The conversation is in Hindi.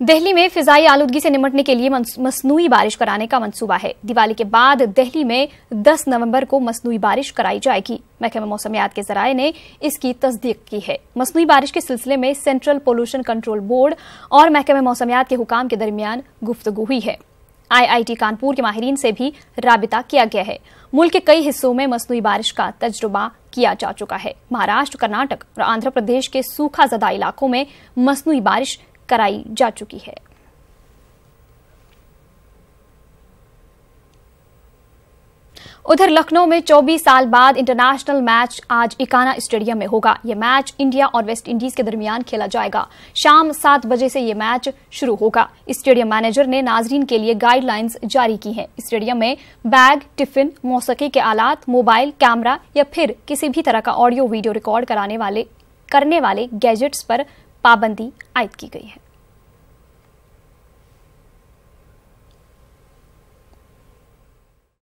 दिल्ली में फिजाई आलूदगी से निपटने के लिए मसनूई बारिश कराने का मंसूबा है। दिवाली के बाद दिल्ली में 10 नवंबर को मसनूई बारिश कराई जाएगी। महकमा मौसमियात के जराये ने इसकी तस्दीक की है। मसनूई बारिश के सिलसिले में सेंट्रल पोल्यूशन कंट्रोल बोर्ड और महकमा मौसमियात के हुकाम के दरमियान गुफ्तगू हुई है। IIT कानपुर के माहिरीन से भी राबिता किया गया है। मुल्क के कई हिस्सों में मसनूई बारिश का तजुर्बा किया जा चुका है। महाराष्ट्र, कर्नाटक और आंध्र प्रदेश के सूखा ज़दा इलाकों में मसनूई बारिश कराई जा चुकी है। उधर लखनऊ में 24 साल बाद इंटरनेशनल मैच आज इकाना स्टेडियम में होगा। यह मैच इंडिया और वेस्ट इंडीज के दरमियान खेला जाएगा। शाम 7 बजे से यह मैच शुरू होगा। स्टेडियम मैनेजर ने नाजरीन के लिए गाइडलाइंस जारी की हैं। स्टेडियम में बैग, टिफिन, मौसीकी के आलात, मोबाइल, कैमरा या फिर किसी भी तरह का ऑडियो वीडियो रिकॉर्ड करने वाले गैजेट्स पर पाबंदी आयद की गई है।